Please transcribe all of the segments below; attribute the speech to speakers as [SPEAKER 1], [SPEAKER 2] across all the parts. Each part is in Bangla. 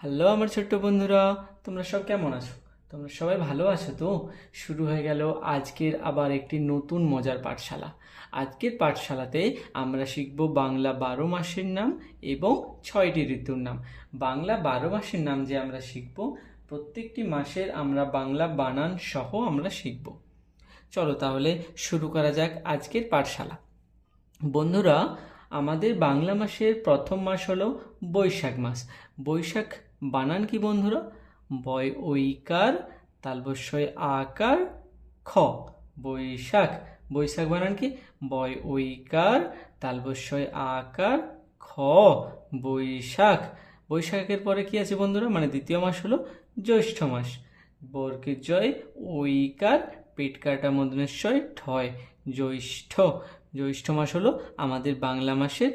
[SPEAKER 1] হ্যালো আমার ছোট্ট বন্ধুরা, তোমরা সব কেমন আছো? তোমরা সবাই ভালো আছো তো? শুরু হয়ে গেল আজকের আবার একটি নতুন মজার পাঠশালা। আজকের পাঠশালাতে আমরা শিখব বাংলা 12 মাসের নাম এবং 6টি ঋতুর নাম। বাংলা 12 মাসের নাম যে আমরা শিখব, প্রত্যেকটি মাসের আমরা বাংলা বানান সহ আমরা শিখব। চলো তাহলে শুরু করা যাক আজকের পাঠশালা। বন্ধুরা, আমাদের বাংলা মাসের প্রথম মাস হলো বৈশাখ মাস। বৈশাখ বানান কি বন্ধুরা? বয় ঐকার তালবস্যই আকার খ। বৈশাখ। বৈশাখ বানান কি? বয় ঐকার তালবস্যই আকার খ। বৈশাখ। বৈশাখের পরে কি আছে বন্ধুরা? মানে দ্বিতীয় মাস হলো জ্যৈষ্ঠ মাস। বর্গের জয় ঐকার পেট কাটা মূর্ধন্যস্বই ঠয়। জ্যৈষ্ঠ। জ্যৈষ্ঠ মাস হলো আমাদের বাংলা মাসের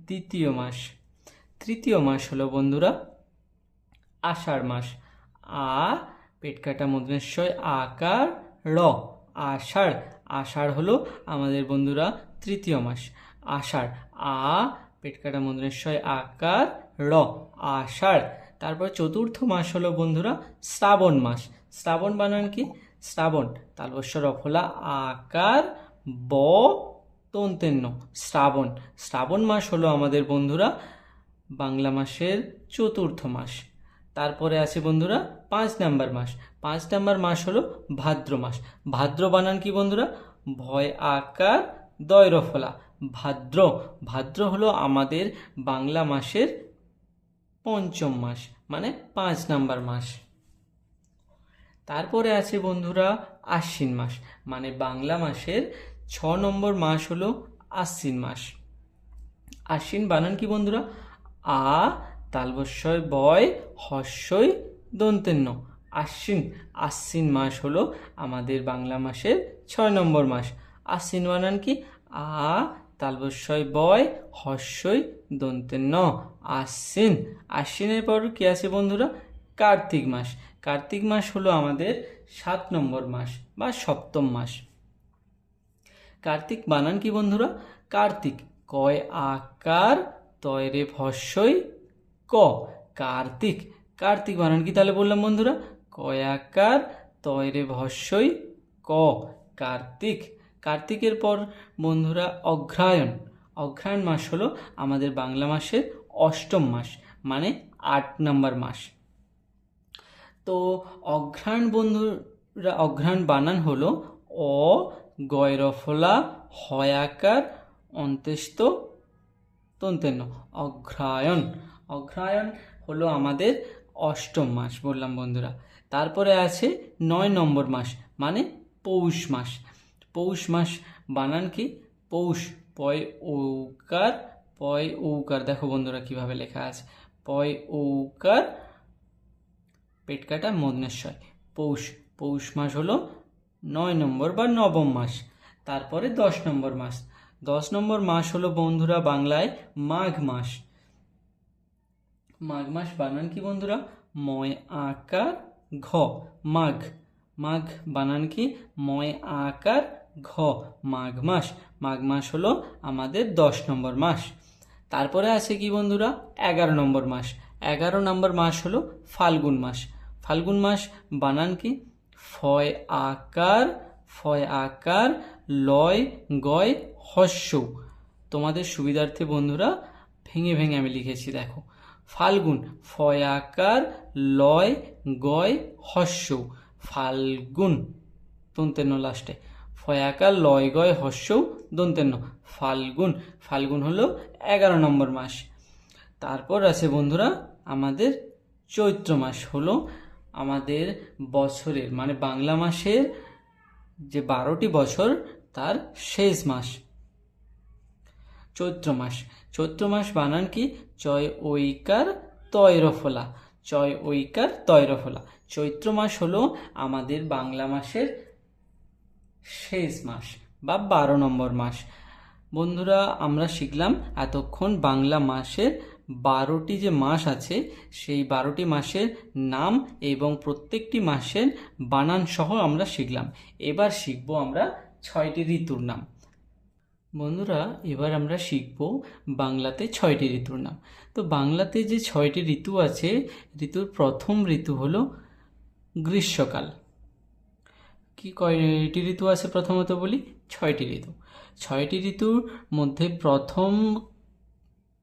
[SPEAKER 1] দ্বিতীয় মাস। তৃতীয় মাস হলো বন্ধুরা আষাঢ় মাস। আ পেট কাটা মূর্ধন্যস্বই আকার র। আষাঢ়। আষাঢ় হলো আমাদের বন্ধুরা তৃতীয় মাস। আষাঢ়। আ পেট কাটা মূর্ধন্যস্বই আকার র। আষাঢ়। তারপর চতুর্থ মাস হলো বন্ধুরা শ্রাবণ মাস। শ্রাবণ বানান কি? শ্রাবণ তালবস্য রফলা আকার ব তন্তেন্য। শ্রাবণ। শ্রাবণ মাস হলো আমাদের বন্ধুরা বাংলা মাসের চতুর্থ মাস। তারপরে আছে বন্ধুরা 5 নম্বর মাস। 5 নম্বর মাস হলো ভাদ্র মাস। ভাদ্র বানান কি বন্ধুরা? ভয় আকার দয় রফলা ভাদ্র। ভাদ্র হলো আমাদের বাংলা মাসের পঞ্চম মাস, মানে 5 নম্বর মাস। তারপরে আছে বন্ধুরা আশ্বিন মাস, মানে বাংলা মাসের 6 নম্বর মাস হলো আশ্বিন মাস। আশ্বিন বানান কি বন্ধুরা? আ তালবস্যই বয় হস্যই দন্তেন্য। আশ্বিন। আশ্বিন মাস হলো আমাদের বাংলা মাসের 6 নম্বর মাস। আশ্বিন বানান কি? আ তালবস্যই বয় হস্যই দন্তেন্য। আশ্বিন। আশ্বিনের পর কি আছে বন্ধুরা? কার্তিক মাস। কার্তিক মাস হলো আমাদের 7 নম্বর মাস বা সপ্তম মাস। কার্তিক বানান কি বন্ধুরা? কার্তিক কয় আকার তয়রে ভস্যই ক। কার্তিক। কার্তিক বানান কি তাহলে বললাম বন্ধুরা? কয় আকার তয়রে ভস্যই ক। কার্তিক। কার্তিকের পর বন্ধুরা অগ্রহায়ণ। অগ্রহায়ণ মাস হলো আমাদের বাংলা মাসের অষ্টম মাস, মানে 8 নম্বর মাস। তো অঘ্রাণ বন্ধুরা, অঘ্রাণ বানান হলো অ গয়রফলা হয়াকার অন্ত্যেষ্ট তন্তেন্য। অঘ্রায়ণ। অঘ্রায়ণ হলো আমাদের অষ্টম মাস বললাম বন্ধুরা। তারপরে আছে 9 নম্বর মাস, মানে পৌষ মাস। পৌষ মাস বানান কি? পৌষ পয় ঔকার পয় ঔকার, দেখো বন্ধুরা কিভাবে লেখা আছে, পয় ঔকার পেট কাটা মূর্ধন্যস্বই পৌষ। পৌষ মাস হলো 9 নম্বর বা নবম মাস। তারপরে 10 নম্বর মাস। 10 নম্বর মাস হলো বন্ধুরা বাংলায় মাঘ মাস। মাঘ মাস বানান কি বন্ধুরা? ময় আকার ঘ। মাঘ। মাঘ বানান কি? ময় আকার ঘ। মাঘ মাস। মাঘ মাস হলো আমাদের 10 নম্বর মাস। তারপরে আছে কি বন্ধুরা? 11 নম্বর মাস। 11 নম্বর মাস হলো ফাল্গুন মাস। ফাল্গুন মাস বানান কি? ফয় আকার লয় গয় হস্য। তোমাদের সুবিধার্থে বন্ধুরা ভেঙে ভেঙে আমি লিখেছি, দেখো। ফাল্গুন ফয় আকার লয় গয় হস্য। ফাল্গুন দন্তেন্য লাস্টে। ফয় আকার লয় গয় হস্য দন্তেন্য। ফাল্গুন। ফাল্গুন হলো 11 নম্বর মাস। তারপর আছে বন্ধুরা আমাদের চৈত্র মাস, হলো আমাদের বছরের, মানে বাংলা মাসের যে 12টি বছর তার শেষ মাস। চৈত্র মাস। চৈত্র মাস বানান কি? চয় ঐকার তয়রফলা। চয় ঐকার তয়রফলা। চৈত্র মাস হলো আমাদের বাংলা মাসের শেষ মাস বা 12 নম্বর মাস। বন্ধুরা, আমরা শিখলাম এতক্ষণ বাংলা মাসের 12টি যে মাস আছে সেই 12টি মাসের নাম এবং প্রত্যেকটি মাসের বানান সহ আমরা শিখলাম। এবার শিখবো আমরা 6টি ঋতুর নাম। বন্ধুরা, এবার আমরা শিখব বাংলাতে 6টি ঋতুর নাম। তো বাংলাতে যে 6টি ঋতু আছে, ঋতুর প্রথম ঋতু হলো গ্রীষ্মকাল। কয়টি ঋতু আছে প্রথমত বলি? 6টি ঋতু। 6টি ঋতুর মধ্যে প্রথম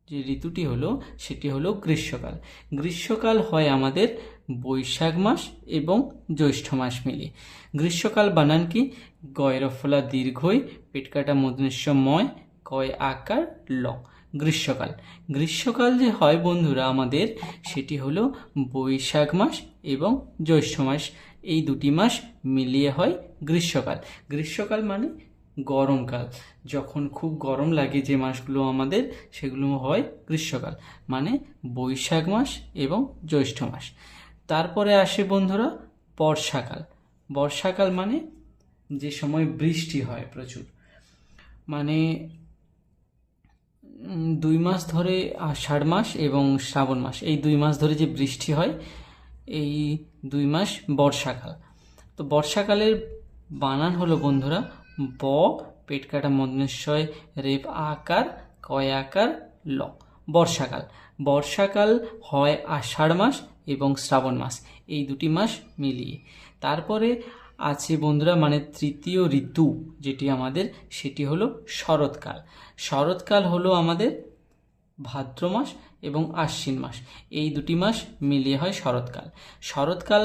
[SPEAKER 1] যে ঋতুটি হলো সেটি হলো গ্রীষ্মকাল। গ্রীষ্মকাল হয় আমাদের বৈশাখ মাস এবং জ্যৈষ্ঠ মাস মিলিয়ে। গ্রীষ্মকাল বানান কি? গয়রফলা দীর্ঘই, পেটকাটা মূর্ধন্য ময়, কয় আকার ল। গ্রীষ্মকাল। গ্রীষ্মকাল যে হয় বন্ধুরা আমাদের, সেটি হলো বৈশাখ মাস এবং জ্যৈষ্ঠ মাস, এই দুটি মাস মিলিয়ে হয় গ্রীষ্মকাল। গ্রীষ্মকাল মানে গরমকাল। যখন খুব গরম লাগে যে মাসগুলো আমাদের, সেগুলো হয় গ্রীষ্মকাল, মানে বৈশাখ মাস এবং জ্যৈষ্ঠ মাস। তারপরে আসে বন্ধুরা বর্ষাকাল। বর্ষাকাল মানে যে সময় বৃষ্টি হয় প্রচুর, মানে 2 মাস ধরে আষাঢ় মাস এবং শ্রাবণ মাস, এই 2 মাস ধরে যে বৃষ্টি হয়, এই 2 মাস বর্ষাকাল। তো বর্ষাকালের বানান হলো বন্ধুরা ব, পেটকাটা মধ্যাশয় রেপ আকার, কয় আকার ল। বর্ষাকাল। বর্ষাকাল হয় আষাঢ় মাস এবং শ্রাবণ মাস, এই দুটি মাস মিলিয়ে। তারপরে আছে বন্ধুরা মানে তৃতীয় ঋতু যেটি আমাদের, সেটি হলো শরৎকাল। শরৎকাল হলো আমাদের ভাদ্র মাস এবং আশ্বিন মাস, এই দুটি মাস মিলিয়ে হয় শরৎকাল। শরৎকাল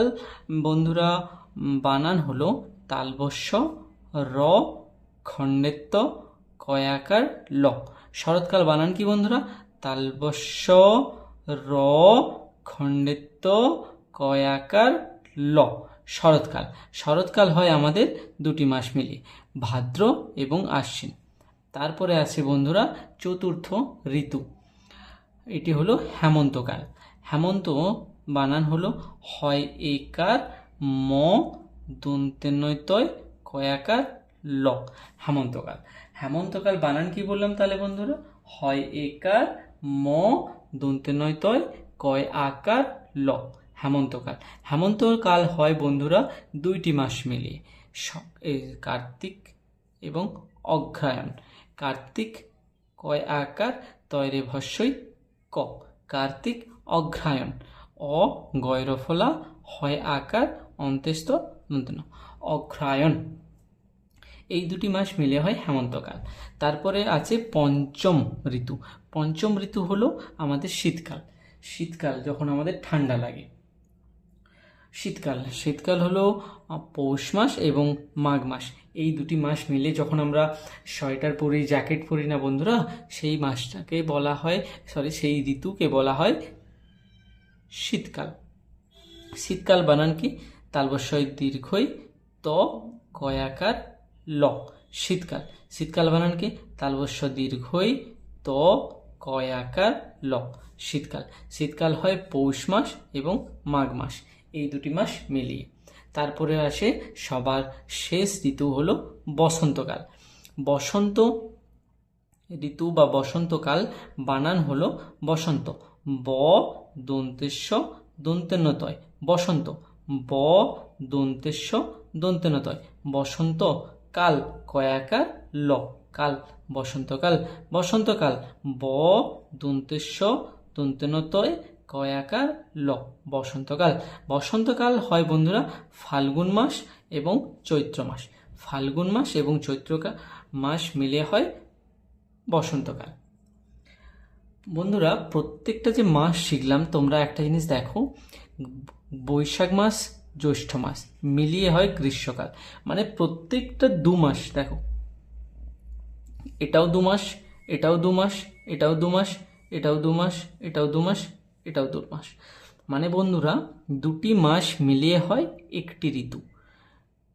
[SPEAKER 1] বন্ধুরা বানান হলো তালবস্য র, খণ্ডেত্ব, কয়াকার ল। শরৎকাল বানান কি বন্ধুরা? তালবস্য র, খণ্ডেত্ব, কয়াকার ল। শরৎকাল। শরৎকাল হয় আমাদের দুটি মাস মিলিয়ে, ভাদ্র এবং আশ্বিন। তারপরে আছে বন্ধুরা চতুর্থ ঋতু, এটি হলো হেমন্তকাল। হেমন্ত বানান হলো হয় একার ম, দন্তেন্নয় কয়াকার ল। হেমন্তকাল। হেমন্তকাল বানান কি বললাম তাহলে বন্ধুরা? হয় একার ম, দন্তেন্নয় কয় আকার ল। হেমন্তকাল। হেমন্তকাল হয় বন্ধুরা 2টি মাস মিলিয়ে, কার্তিক এবং অগ্রহায়ণ। কার্তিক কয় আকার তয়রে ভস্যই ক, কার্তিক অগ্রহায়ণ। অ গয়রফলা হয় আকার অন্ত্যেস্ত নূতন, অগ্রহায়ণ। এই দুটি মাস মিলে হয় হেমন্তকাল। তারপরে আছে পঞ্চম ঋতু। পঞ্চম ঋতু হলো আমাদের শীতকাল। শীতকাল যখন আমাদের ঠান্ডা লাগে। শীতকাল। শীতকাল হলো পৌষ মাস এবং মাঘ মাস, এই দুটি মাস মিলে যখন আমরা সোয়েটার পরি, জ্যাকেট পরি না বন্ধুরা, সেই মাসটাকে বলা হয়, সেই ঋতুকে বলা হয় শীতকাল। শীতকাল বানান কি? তালবস্যই দীর্ঘই ত, কয়াকার ল। শীতকাল। শীতকাল বানান কি? তালবস্য দীর্ঘই ত, কয়াকার ল। শীতকাল। শীতকাল হয় পৌষ মাস এবং মাঘ মাস, এই দুটি মাস মিলিয়ে। তারপরে আসে সবার শেষ ঋতু হলো বসন্তকাল। বসন্ত ঋতু বা বসন্তকাল বানান হলো বসন্ত, ব দন্তেশ্ব দন্তেন্নতয় বসন্ত, ব দন্তেশ্ব দন্তেন্নতয় বসন্ত কাল, কয়াকার ল। কাল। বসন্তকাল। বসন্তকাল ব দন্তেশ্ব দন্তেন্নতয় কয়াকার ল। বসন্তকাল। বসন্তকাল হয় বন্ধুরা ফাল্গুন মাস এবং চৈত্র মাস। ফাল্গুন মাস এবং চৈত্র মাস মিলে হয় বসন্তকাল। বন্ধুরা, প্রত্যেকটা যে মাস শিখলাম, তোমরা একটা জিনিস দেখো, বৈশাখ মাস জ্যৈষ্ঠ মাস মিলিয়ে হয় গ্রীষ্মকাল, মানে প্রত্যেকটা 2 মাস দেখো, এটাও 2 মাস, এটাও 2 মাস, এটাও 2 মাস, এটাও 2 মাস, এটাও 2 মাস, এটাও 2 মাস, মানে বন্ধুরা 2টি মাস মিলিয়ে হয় একটি ঋতু।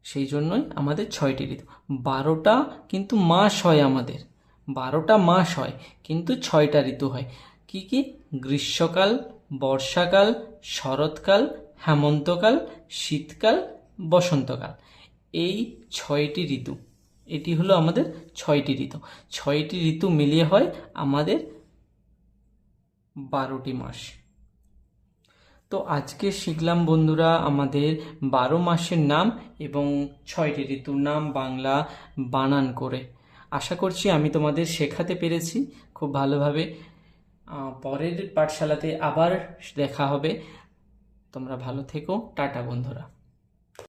[SPEAKER 1] সেই জন্যই আমাদের 6টি ঋতু। 12টা কিন্তু মাস হয় আমাদের, 12টা মাস হয় কিন্তু 6টা ঋতু হয়। কি কি? গ্রীষ্মকাল, বর্ষাকাল, শরৎকাল, হেমন্তকাল, শীতকাল, বসন্তকাল, এই 6টি ঋতু। এটি হলো আমাদের 6টি ঋতু। 6টি ঋতু মিলিয়ে হয় আমাদের 12টি মাস। তো আজকে শিখলাম বন্ধুরা আমাদের 12 মাসের নাম এবং 6টি ঋতুর নাম বাংলা বানান করে। আশা করছি আমি তোমাদের শেখাতে পেরেছি খুব ভালোভাবে। পরের পাঠশালাতে আবার দেখা হবে। তোমরা ভালো থেকো। টাটা বন্ধুরা।